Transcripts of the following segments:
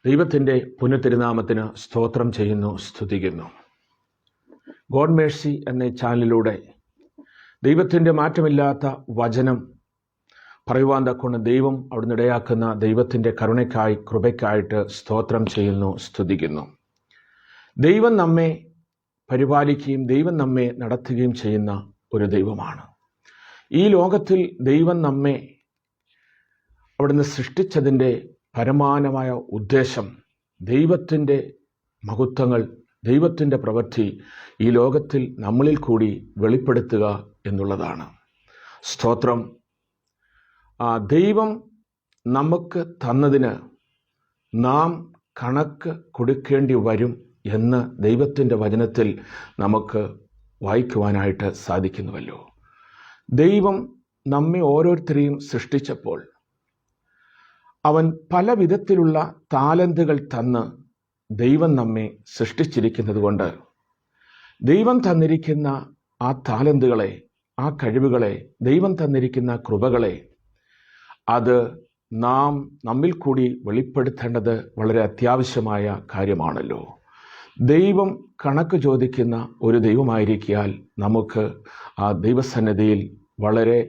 ദൈവത്തിൻ്റെ പുനഃതിരുനാമത്തിന് സ്തോത്രം ചെയ്യുന്നു, സ്തുതിക്കുന്നു. ഗോഡ് മേഴ്സി എന്ന ചാനലിലൂടെ ദൈവത്തിൻ്റെ മാറ്റമില്ലാത്ത വചനം പറയുവാൻ തക്കൊണ്ട് ദൈവം അവിടുന്ന് ഇടയാക്കുന്ന ദൈവത്തിൻ്റെ കരുണയ്ക്കായി, കൃപയ്ക്കായിട്ട് സ്തോത്രം ചെയ്യുന്നു, സ്തുതിക്കുന്നു. ദൈവം നമ്മെ പരിപാലിക്കുകയും ദൈവം നമ്മെ നടത്തുകയും ചെയ്യുന്ന ഒരു ദൈവമാണ്. ഈ ലോകത്തിൽ ദൈവം നമ്മെ അവിടുന്ന് സൃഷ്ടിച്ചതിൻ്റെ പരമാനമായ ഉദ്ദേശം ദൈവത്തിൻ്റെ മഹത്വങ്ങൾ, ദൈവത്തിൻ്റെ പ്രവൃത്തി ഈ ലോകത്തിൽ നമ്മളിൽ കൂടി വെളിപ്പെടുത്തുക എന്നുള്ളതാണ്. സ്തോത്രം. ദൈവം നമുക്ക് തന്നതിന് നാം കണക്ക് കൊടുക്കേണ്ടി വരും എന്ന് ദൈവത്തിൻ്റെ വചനത്തിൽ നമുക്ക് വായിക്കുവാനായിട്ട് സാധിക്കുന്നുവല്ലോ. ദൈവം നമ്മെ ഓരോരുത്തരെയും സൃഷ്ടിച്ചപ്പോൾ അവൻ പല വിധത്തിലുള്ള താലന്തുകൾ തന്ന് ദൈവം നമ്മെ സൃഷ്ടിച്ചിരിക്കുന്നത് കൊണ്ട് ദൈവം തന്നിരിക്കുന്ന ആ താലന്തുകളെ, ആ കഴിവുകളെ, ദൈവം തന്നിരിക്കുന്ന കൃപകളെ അത് നാം നമ്മിൽ കൂടി വെളിപ്പെടുത്തേണ്ടത് വളരെ അത്യാവശ്യമായ കാര്യമാണല്ലോ. ദൈവം കണക്ക് ചോദിക്കുന്ന ഒരു ദൈവമായിരിക്കാൽ നമുക്ക് ആ ദൈവസന്നിധിയിൽ വളരെ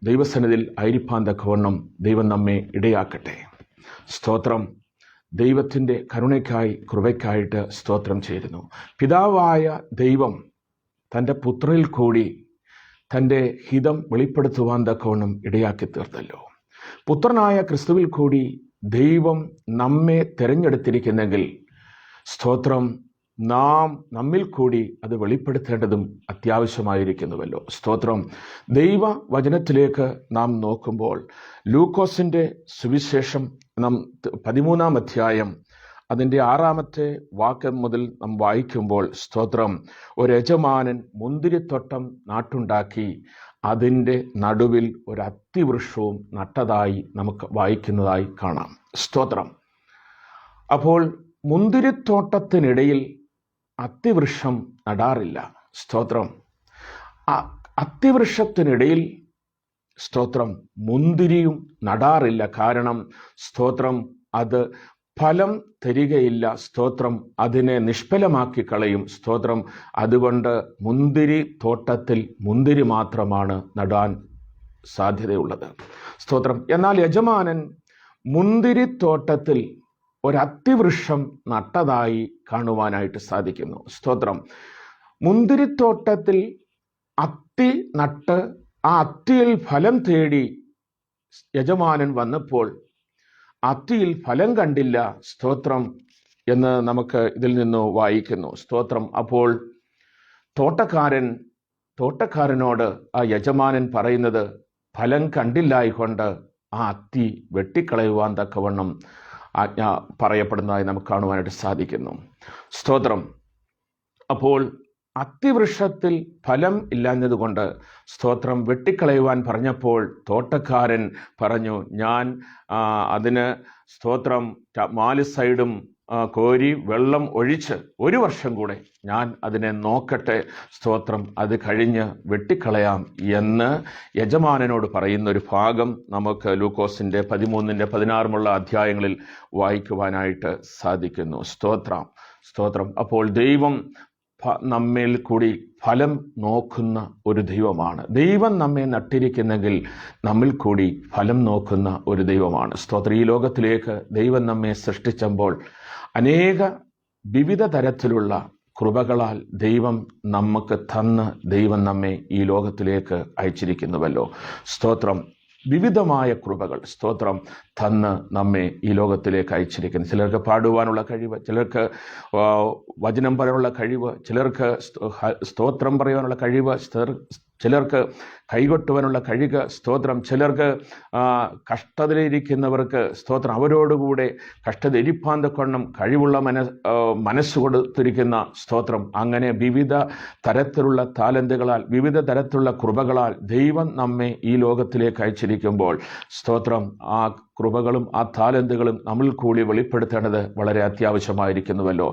ദൈവസന്നിധിയിൽ ആയിരിക്കാൻ തക്കവണ്ണം ദൈവം നമ്മെ ഇടയാക്കട്ടെ. സ്തോത്രം. ദൈവത്തിൻ്റെ കരുണയ്ക്കായി, കൃപയ്ക്കായിട്ട് സ്തോത്രം ചെയ്യുന്നു. പിതാവായ ദൈവം തൻ്റെ പുത്രനിൽ കൂടി തൻ്റെ ഹിതം വെളിപ്പെടുത്തുവാൻ തക്കവണ്ണം ഇടയാക്കി തീർത്തല്ലോ. പുത്രനായ ക്രിസ്തുവിൽ കൂടി ദൈവം നമ്മെ തിരഞ്ഞെടുത്തിരിക്കുന്നെങ്കിൽ സ്തോത്രം, നാം നമ്മിൽ കൂടി അത് വെളിപ്പെടുത്തേണ്ടതും അത്യാവശ്യമായിരിക്കുന്നുവല്ലോ. സ്തോത്രം. ദൈവ വചനത്തിലേക്ക് നാം നോക്കുമ്പോൾ ലൂക്കോസിൻ്റെ സുവിശേഷം 13-ാം അധ്യായം അതിൻ്റെ 6-ാമത്തെ വാക്യം മുതൽ നാം വായിക്കുമ്പോൾ സ്തോത്രം, ഒരു യജമാനൻ മുന്തിരിത്തോട്ടം നാട്ടുണ്ടാക്കി അതിൻ്റെ നടുവിൽ ഒരു അത്തിവൃക്ഷവും നട്ടതായി നമുക്ക് വായിക്കുന്നതായി കാണാം. സ്തോത്രം. അപ്പോൾ മുന്തിരിത്തോട്ടത്തിനിടയിൽ അത്തിവൃക്ഷം നടാറില്ല. സ്തോത്രം. അത്തിവൃക്ഷത്തിനിടയിൽ സ്തോത്രം മുന്തിരിയും നടാറില്ല. കാരണം സ്തോത്രം, അത് ഫലം തരികയില്ല. സ്തോത്രം, അതിനെ നിഷ്ഫലമാക്കി കളയും. സ്തോത്രം. അതുകൊണ്ട് മുന്തിരി തോട്ടത്തിൽ മുന്തിരി മാത്രമാണ് നടാൻ സാധ്യതയുള്ളത്. സ്തോത്രം. എന്നാൽ യജമാനൻ മുന്തിരിത്തോട്ടത്തിൽ ഒരത്തിവൃക്ഷം നട്ടതായി കാണുവാനായിട്ട് സാധിക്കുന്നു. സ്തോത്രം. മുന്തിരിത്തോട്ടത്തിൽ അത്തി നട്ട് ആ അത്തിയിൽ ഫലം തേടി യജമാനൻ വന്നപ്പോൾ അത്തിയിൽ ഫലം കണ്ടില്ല. സ്തോത്രം എന്ന് നമുക്ക് ഇതിൽ നിന്ന് വായിക്കുന്നു. സ്തോത്രം. അപ്പോൾ തോട്ടക്കാരനോട് ആ യജമാനൻ പറയുന്നത്, ഫലം കണ്ടില്ലായിക്കൊണ്ട് ആ അത്തി വെട്ടിക്കളയുവാൻ തക്കവണ്ണം ആജ്ഞ പറയപ്പെടുന്നതായി നമുക്ക് കാണുവാനായിട്ട് സാധിക്കുന്നു. സ്തോത്രം. അപ്പോൾ അത്തിവൃക്ഷത്തിൽ ഫലം ഇല്ലാഞ്ഞതുകൊണ്ട് സ്തോത്രം വെട്ടിക്കളയുവാൻ പറഞ്ഞപ്പോൾ തോട്ടക്കാരൻ പറഞ്ഞു, ഞാൻ അതിന് സ്തോത്രം 4 സൈഡും കോരി വെള്ളം ഒഴിച്ച് 1 വർഷം കൂടെ ഞാൻ അതിനെ നോക്കട്ടെ. സ്തോത്രം. അത് കഴിഞ്ഞ് വെട്ടിക്കളയാം എന്ന് യജമാനനോട് പറയുന്ന ഒരു ഭാഗം നമുക്ക് ലൂക്കോസിൻ്റെ 13-ന്റെ 16-മുള്ള അധ്യായങ്ങളിൽ വായിക്കുവാനായിട്ട് സാധിക്കുന്നു. സ്തോത്രം. അപ്പോൾ ദൈവം നമ്മിൽ കൂടി ഫലം നോക്കുന്ന ഒരു ദൈവമാണ്. ദൈവം നമ്മെ നട്ടിരിക്കുന്നെങ്കിൽ നമ്മിൽ കൂടി ഫലം നോക്കുന്ന ഒരു ദൈവമാണ്. സ്തോത്രം. ഈ ലോകത്തിലേക്ക് ദൈവം നമ്മെ സൃഷ്ടിച്ചപ്പോൾ അനേക വിവിധ തരത്തിലുള്ള കൃപകളാൽ ദൈവം നമുക്ക് തന്ന് ദൈവം നമ്മെ ഈ ലോകത്തിലേക്ക് അയച്ചിരിക്കുന്നുവല്ലോ. സ്തോത്രം. വിവിധമായ കൃപകൾ സ്തോത്രം തന്ന് നമ്മെ ഈ ലോകത്തിലേക്ക് അയച്ചിരിക്കുന്നു. ചിലർക്ക് പാടുവാനുള്ള കഴിവ്, ചിലർക്ക് വചനം പറയാനുള്ള കഴിവ്, ചിലർക്ക് സ്തോത്രം പറയാനുള്ള കഴിവ്, ചിലർക്ക് കൈകൊട്ടുവാനുള്ള കഴിവ്. സ്തോത്രം. ചിലർക്ക് കഷ്ടതയിലിരിക്കുന്നവർക്ക് സ്തോത്രം അവരോടുകൂടെ കഷ്ടത ഇരിപ്പാൻ തക്കവണ്ണം കഴിവുള്ള മനസ്സ് കൊടുത്തിരിക്കുന്ന സ്തോത്രം. അങ്ങനെ വിവിധ തരത്തിലുള്ള താലന്തുകളാൽ, വിവിധ തരത്തിലുള്ള കൃപകളാൽ ദൈവം നമ്മെ ഈ ലോകത്തിലേക്ക് അയച്ചിരിക്കുമ്പോൾ സ്തോത്രം, ആ കൃപകളും ആ താലന്തുകളും നമ്മിൽ കൂടി വെളിപ്പെടുത്തേണ്ടത് വളരെ അത്യാവശ്യമായിരിക്കുന്നുവല്ലോ.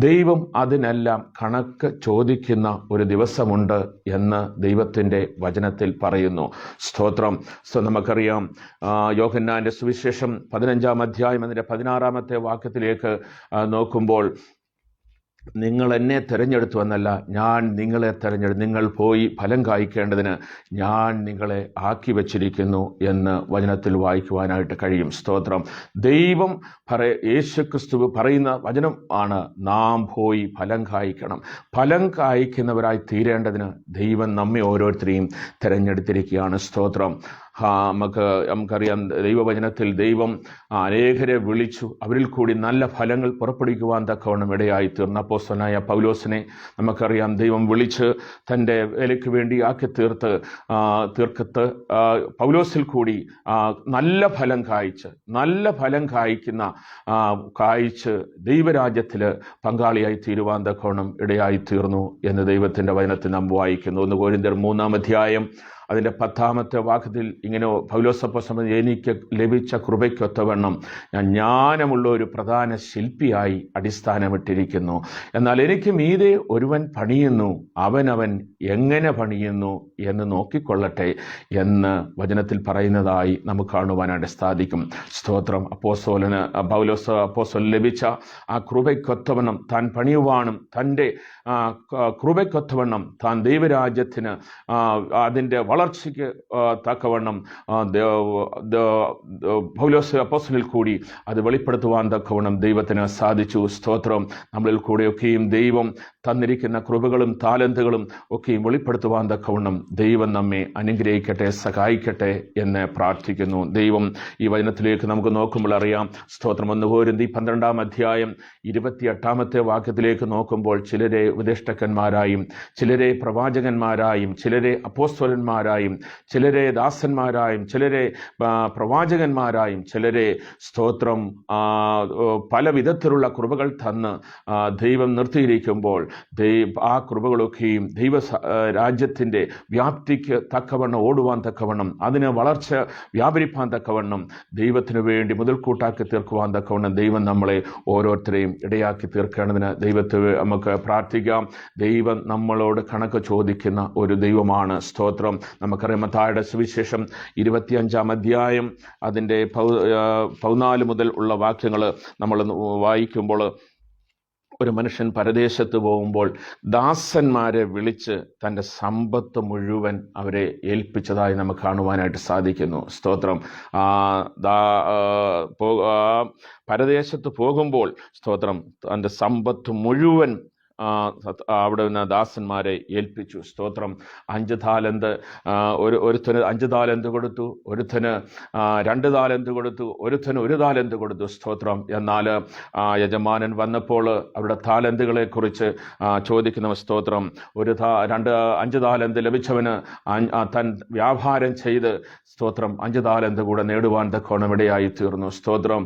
ദൈവം അതിനെല്ലാം കണക്ക് ചോദിക്കുന്ന ഒരു ദിവസമുണ്ട് എന്ന് ദൈവത്തിൻ്റെ വചനത്തിൽ പറയുന്നു. സ്തോത്രം. നമുക്കറിയാം, യോഹന്നാൻ്റെ സുവിശേഷം 15-ാം അധ്യായം അതിൻ്റെ 16-ാമത്തെ വാക്യത്തിലേക്ക് നോക്കുമ്പോൾ, നിങ്ങൾ എന്നെ തിരഞ്ഞെടുത്തു എന്നല്ല, ഞാൻ നിങ്ങളെ തിരഞ്ഞെടുത്തു, നിങ്ങൾ പോയി ഫലം കായ്ക്കേണ്ടതിന് ഞാൻ നിങ്ങളെ ആക്കി വച്ചിരിക്കുന്നു എന്ന് വചനത്തിൽ വായിക്കുവാനായിട്ട് കഴിയും. സ്തോത്രം. ദൈവം യേശുക്രിസ്തു പറയുന്ന വചനം ആണ്, നാം പോയി ഫലം കായ്ക്കണം. ഫലം കായ്ക്കുന്നവരായി തീരേണ്ടതിന് ദൈവം നമ്മെ ഓരോരുത്തരെയും തിരഞ്ഞെടുത്തിരിക്കുകയാണ്. സ്തോത്രം. നമുക്കറിയാം, ദൈവവചനത്തിൽ ദൈവം അനേകരെ വിളിച്ചു, അവരിൽ കൂടി നല്ല ഫലങ്ങൾ പുറപ്പെടുവിക്കുവാൻ തക്കവണ്ണം ഇടയായി തീർന്ന അപ്പോസ്തലനായ പൗലോസിനെ നമുക്കറിയാം, ദൈവം വിളിച്ച് തൻ്റെ വേലയ്ക്ക് വേണ്ടി ആക്കി തീർക്കത്ത് പൗലോസിൽ കൂടി നല്ല ഫലം കായ്ച്ച് ദൈവരാജ്യത്തിൽ പങ്കാളിയായി തീരുവാൻ തക്കവണ്ണം ഇടയായി തീർന്നു എന്ന് ദൈവത്തിൻ്റെ വചനത്തിൽ നാം വായിക്കുന്നു. 1 കൊരിന്ത്യർ 3-ാം അധ്യായം അതിൻ്റെ 10-ാമത്തെ വാക്യത്തിൽ ഇങ്ങനെ പൗലോസ് അപ്പോസ്തലൻ, എനിക്ക് ലഭിച്ച കൃപയ്ക്കൊത്തവണ്ണം ഞാൻ ജ്ഞാനമുള്ള ഒരു പ്രധാന ശില്പിയായി അടിസ്ഥാനമിട്ടിരിക്കുന്നു. എന്നാൽ എനിക്ക് മീതെ ഒരുവൻ പണിയുന്നു, അവനവൻ എങ്ങനെ പണിയുന്നു എന്ന് നോക്കിക്കൊള്ളട്ടെ എന്ന് വചനത്തിൽ പറയുന്നതായി നമുക്ക് കാണുവാനായിട്ട് സാധിക്കും. സ്തോത്രം. പൗലോസ് അപ്പോസ്തലന് ലഭിച്ച ആ കൃപയ്ക്കൊത്തവണ്ണം താൻ പണിയുവാനും തൻ്റെ കൃപയ്ക്കൊത്തവണ്ണം താൻ ദൈവരാജ്യത്തിന് അതിൻ്റെ വളർച്ചയ്ക്ക് തക്കവണ്ണം പൗലോസ് അപ്പോസ്തലനിൽ കൂടി അത് വെളിപ്പെടുത്തുവാൻ തക്കവണ്ണം ദൈവത്തിന് സാധിച്ചു. സ്തോത്രം. നമ്മളിൽ കൂടെയൊക്കെയും ദൈവം തന്നിരിക്കുന്ന കൃപകളും താലന്തുകളും ഒക്കെയും വെളിപ്പെടുത്തുവാൻ തക്കവണ്ണം ദൈവം നമ്മെ അനുഗ്രഹിക്കട്ടെ, സഹായിക്കട്ടെ എന്ന് പ്രാർത്ഥിക്കുന്നു. ദൈവം ഈ വചനത്തിലേക്ക് നമുക്ക് നോക്കുമ്പോൾ അറിയാം. സ്തോത്രം. 1 കൊരിന്ത്യർ 12-ാം അധ്യായം 28-ാമത്തെ വാക്യത്തിലേക്ക് നോക്കുമ്പോൾ, ചിലരെ ഉപദേഷ്ടക്കന്മാരായും ചിലരെ പ്രവാചകന്മാരായും ചിലരെ അപ്പോസ്തലന്മാരായും ചിലരെ ദാസന്മാരായും ചിലരെ പ്രവാചകന്മാരായും ചിലരെ സ്തോത്രം പല വിധത്തിലുള്ള കൃപകൾ തന്ന് ദൈവം നിർത്തിയിരിക്കുമ്പോൾ, ആ കൃപകളൊക്കെയും ദൈവ രാജ്യത്തിൻ്റെ വ്യാപ്തിക്ക് തക്കവണ്ണം ഓടുവാൻ തക്കവണ്ണം, അതിന് വളർച്ച വ്യാപരിപ്പാൻ തക്കവണ്ണം, ദൈവത്തിനു വേണ്ടി മുതൽക്കൂട്ടാക്കി തീർക്കുവാൻ തക്കവണ്ണം ദൈവം നമ്മളെ ഓരോരുത്തരെയും ഇടയാക്കി തീർക്കേണ്ടതിന് ദൈവത്തെ നമുക്ക് പ്രാർത്ഥിക്കാം. ദൈവം നമ്മളോട് കണക്ക് ചോദിക്കുന്ന ഒരു ദൈവമാണ്. സ്തോത്രം. നമുക്കറിയാം, മത്തായിയുടെ സുവിശേഷം 25-ാം അധ്യായം അതിൻ്റെ 14 മുതൽ ഉള്ള വാക്യങ്ങൾ നമ്മൾ വായിക്കുമ്പോൾ, ഒരു മനുഷ്യൻ പരദേശത്ത് പോകുമ്പോൾ ദാസന്മാരെ വിളിച്ച് തൻ്റെ സമ്പത്ത് മുഴുവൻ അവരെ ഏൽപ്പിച്ചതായി നമുക്ക് കാണുവാനായിട്ട് സാധിക്കുന്നു. സ്തോത്രം. പരദേശത്ത് പോകുമ്പോൾ സ്തോത്രം തൻ്റെ സമ്പത്ത് മുഴുവൻ അവിടെ നിന്ന് ദാസന്മാരെ ഏൽപ്പിച്ചു. സ്തോത്രം. 5 താലന്ത് ഒരുത്തന് 5 താലന്ത് കൊടുത്തു, ഒരുത്തന് 2 താലന്ത് കൊടുത്തു, ഒരുത്തന് 1 താലന്ത് കൊടുത്തു. സ്തോത്രം. എന്നാൽ യജമാനൻ വന്നപ്പോൾ അവരുടെ താലന്തുകളെ കുറിച്ച് ചോദിക്കുന്ന സ്തോത്രം, 5 താലന്ത് ലഭിച്ചവന് തൻ വ്യാപാരം ചെയ്ത് സ്തോത്രം 5 താലന്ത് കൂടെ നേടുവാൻ തക്കോണം ഇടയായി തീർന്നു. സ്തോത്രം.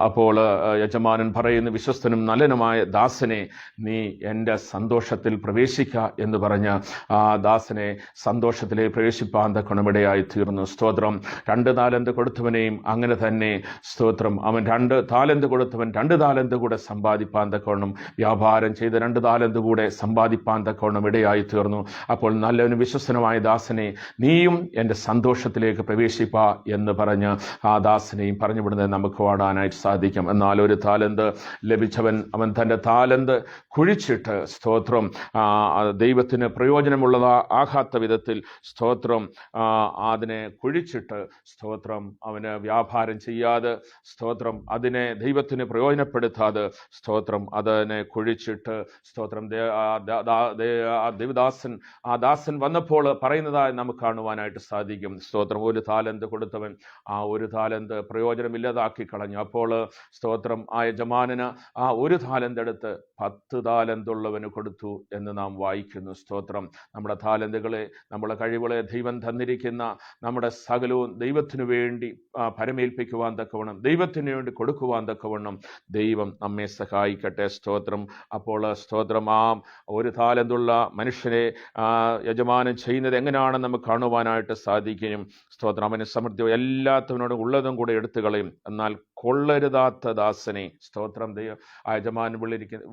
അപ്പോൾ യജമാനൻ പറയുന്നു, വിശ്വസ്തനും നല്ലനുമായ ദാസനെ, നീ എൻ്റെ സന്തോഷത്തിൽ പ്രവേശിക്ക എന്ന് പറഞ്ഞ് ആ ദാസനെ സന്തോഷത്തിലേക്ക് പ്രവേശിപ്പാൻ തക്കണമിടയായി തീർന്നു. സ്തോത്രം. 2 താലന്ത് കൊടുത്തവനെയും അങ്ങനെ തന്നെ സ്തോത്രം, അവൻ 2 താലന്ത് കൊടുത്തവൻ 2 താലന്ത് കൂടെ സമ്പാദിപ്പാൻ തക്കവണ്ണം, വ്യാപാരം ചെയ്ത് 2 താലന്ത് കൂടെ സമ്പാദിപ്പാൻ തക്കവണ്ണം ഇടയായി തീർന്നു. അപ്പോൾ നല്ലവനും വിശ്വസ്തനുമായ ദാസനെ, നീയും എൻ്റെ സന്തോഷത്തിലേക്ക് പ്രവേശിപ്പ എന്ന് പറഞ്ഞ് ആ ദാസനെയും പറഞ്ഞു വിടുന്നത് നമുക്ക് കാണാനായിട്ട് സാധിക്കും. എന്നാൽ 1 താലന്ത് ലഭിച്ചവൻ അവൻ തൻ്റെ താലന്ത് കുഴിച്ചിട്ട് സ്തോത്രം ദൈവത്തിന് പ്രയോജനമുള്ളതാകാത്ത വിധത്തിൽ സ്തോത്രം അതിനെ കുഴിച്ചിട്ട് സ്തോത്രം അവന് വ്യാപാരം ചെയ്യാതെ സ്തോത്രം അതിനെ ദൈവത്തിന് പ്രയോജനപ്പെടുത്താതെ സ്തോത്രം അതിനെ കുഴിച്ചിട്ട് സ്തോത്രം ദാസൻ വന്നപ്പോൾ പറയുന്നതായി നമുക്ക് കാണുവാനായിട്ട് സാധിക്കും. സ്തോത്രം. 1 താലന്ത് കൊടുത്തവൻ ആ 1 താലന്ത് പ്രയോജനമില്ലാതാക്കി കളഞ്ഞു. അപ്പോൾ സ്തോത്രം ആ യജമാനന് ആ 1 താലന്ത് എടുത്ത് 10 താലന്ത് താലന്തുള്ളവന് കൊടുത്തു എന്ന് നാം വായിക്കുന്നു. സ്തോത്രം. നമ്മുടെ താലന്തുകളെ, നമ്മുടെ കഴിവുകളെ ദൈവം തന്നിരിക്കുന്ന നമ്മുടെ സകലവും ദൈവത്തിനു വേണ്ടി പരമേൽപ്പിക്കുവാൻ തക്കവണ്ണം, ദൈവത്തിന് വേണ്ടി കൊടുക്കുവാൻ തക്കവണ്ണം ദൈവം നമ്മെ സഹായിക്കട്ടെ. സ്തോത്രം. അപ്പോൾ സ്തോത്രം, ആ ഒരു താലന്തുള്ള മനുഷ്യനെ യജമാനൻ ചെയ്യുന്നത് എങ്ങനെയാണെന്ന് നമുക്ക് കാണുവാനായിട്ട് സാധിക്കും. സ്തോത്രം. അവന് സമൃദ്ധി എല്ലാത്തവനോടും ഉള്ളതും കൂടെ എടുത്തു കളയും, എന്നാൽ കൊള്ളരുതാത്ത ദാസനെ, സ്തോത്രം, യജമാനൻ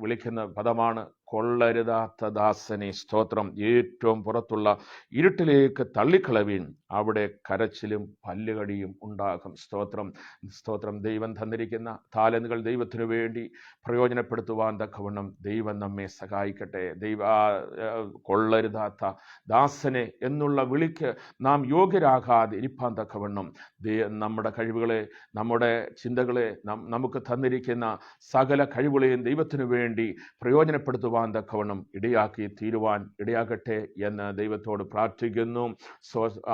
വിളിക്കുന്ന പദമാണ് കൊള്ളരുതാത്ത ദാസനെ. സ്തോത്രം. ഏറ്റവും പുറത്തുള്ള ഇരുട്ടിലേക്ക് തള്ളിക്കളവീൻ, അവിടെ കരച്ചിലും പല്ലുകടിയും ഉണ്ടാകും. സ്തോത്രം. സ്തോത്രം. ദൈവം തന്നിരിക്കുന്ന താലന്തുകൾ ദൈവത്തിനു വേണ്ടി പ്രയോജനപ്പെടുത്തുവാൻ തക്കവണ്ണം ദൈവം നമ്മെ സഹായിക്കട്ടെ. കൊള്ളരുതാത്ത ദാസനെ എന്നുള്ള വിളിക്ക് നാം യോഗ്യരാകാതെ ഇരിപ്പാൻ തക്കവണ്ണം നമ്മുടെ കഴിവുകളെ, നമ്മുടെ ചിന്തകളെ, നമുക്ക് തന്നിരിക്കുന്ന സകല കഴിവുകളെയും ദൈവത്തിനു വേണ്ടി പ്രയോജനപ്പെടുത്തുവാൻ തക്കവണ്ണം ഇടയാകട്ടെ എന്ന് ദൈവത്തോട് പ്രാർത്ഥിക്കുന്നു.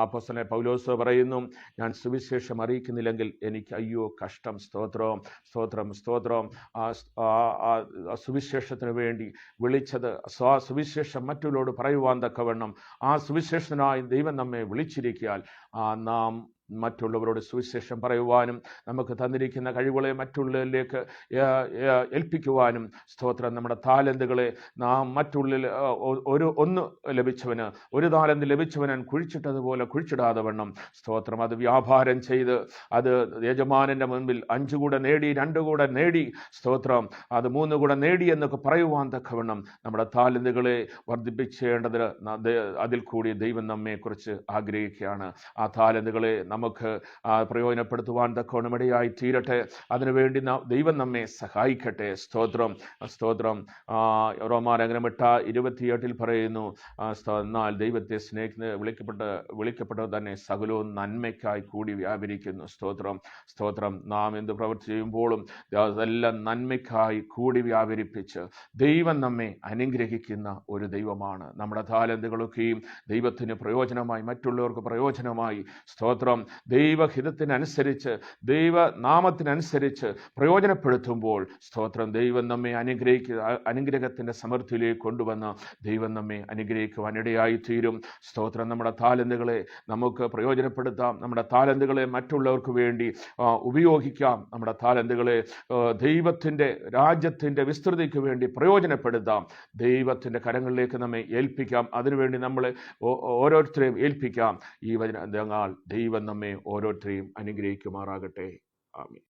അപ്പോസ്തലനായ പൗലോസ് പറയുന്നു, ഞാൻ സുവിശേഷം അറിയിക്കുന്നില്ലെങ്കിൽ എനിക്ക് അയ്യോ കഷ്ടം. സ്തോത്രം. സ്തോത്രം. സ്തോത്രം. സുവിശേഷത്തിന് വേണ്ടി വിളിച്ചത്, സുവിശേഷം മറ്റുള്ളവരോട് പറയുവാൻ തക്കവണ്ണം ആ സുവിശേഷനായി ദൈവം നമ്മെ വിളിച്ചിരിക്കാൻ നാം മറ്റുള്ളവരോട് സുവിശേഷം പറയുവാനും നമുക്ക് തന്നിരിക്കുന്ന കഴിവുകളെ മറ്റുള്ളവരിലേക്ക് ഏൽപ്പിക്കുവാനും, സ്തോത്രം, നമ്മുടെ താലന്തുകളെ നാം ഒന്ന് ലഭിച്ചവന്, ഒരു താലന്ത് ലഭിച്ചവൻ കുഴിച്ചിട്ടതുപോലെ കുഴിച്ചിടാതെ വണ്ണം, സ്തോത്രം, അത് വ്യാപാരം ചെയ്ത് അത് യജമാനൻ്റെ മുൻപിൽ 5 കൂടെ നേടി, 2 കൂടെ നേടി, സ്തോത്രം, അത് 3 കൂടെ നേടി എന്നൊക്കെ പറയുവാൻ തക്കവണ്ണം നമ്മുടെ താലന്തുകളെ വർദ്ധിപ്പിച്ചേണ്ടത് അതിൽ കൂടി ദൈവം നമ്മെക്കുറിച്ച് ആഗ്രഹിക്കുകയാണ്. ആ താലന്തുകളെ നമുക്ക് പ്രയോജനപ്പെടുത്തുവാൻ തക്കവണ്ണം ഇടയായി തീരട്ടെ. അതിനുവേണ്ടി ദൈവം നമ്മെ സഹായിക്കട്ടെ. സ്തോത്രം. സ്തോത്രം. റോമാലേഖനം 8:28 പറയുന്നു, എന്നാൽ ദൈവത്തെ സ്നേഹിക്കുന്ന വിളിക്കപ്പെട്ടവർ തന്നെ സകലവും നന്മയ്ക്കായി കൂടി വ്യാപരിക്കുന്നു. സ്തോത്രം. സ്തോത്രം. നാം എന്ത് പ്രവൃത്തി ചെയ്യുമ്പോഴും അതെല്ലാം നന്മയ്ക്കായി കൂടി വ്യാപരിപ്പിച്ച് ദൈവം നമ്മെ അനുഗ്രഹിക്കുന്ന ഒരു ദൈവമാണ്. നമ്മുടെ താലന്തുകളൊക്കെയും ദൈവത്തിന് പ്രയോജനമായി, മറ്റുള്ളവർക്ക് പ്രയോജനമായി, സ്തോത്രം, ദൈവഹിതത്തിനനുസരിച്ച്, ദൈവനാമത്തിനനുസരിച്ച് പ്രയോജനപ്പെടുത്തുമ്പോൾ, സ്തോത്രം, ദൈവം നമ്മെ അനുഗ്രഹത്തിൻ്റെ സമൃദ്ധിയിലേക്ക് കൊണ്ടുവന്ന് ദൈവം നമ്മെ അനുഗ്രഹിക്കുവാൻ ഇടയായി തീരും. സ്തോത്രം. നമ്മുടെ താലന്തുകളെ നമുക്ക് പ്രയോജനപ്പെടുത്താം. നമ്മുടെ താലന്തുകളെ മറ്റുള്ളവർക്ക് വേണ്ടി ഉപയോഗിക്കാം. നമ്മുടെ താലന്തുകളെ ദൈവത്തിൻ്റെ രാജ്യത്തിൻ്റെ വിസ്തൃതിക്ക് വേണ്ടി പ്രയോജനപ്പെടുത്താം. ദൈവത്തിൻ്റെ കരങ്ങളിലേക്ക് നമ്മെ ഏൽപ്പിക്കാം. അതിനുവേണ്ടി നമ്മളെ ഓരോരുത്തരെയും ഏൽപ്പിക്കാം. ഈ വചനങ്ങൾ ദൈവം നമ്മെ ഓരോരുത്തരെയും അനുഗ്രഹിക്കുമാറാകട്ടെ. ആമേൻ.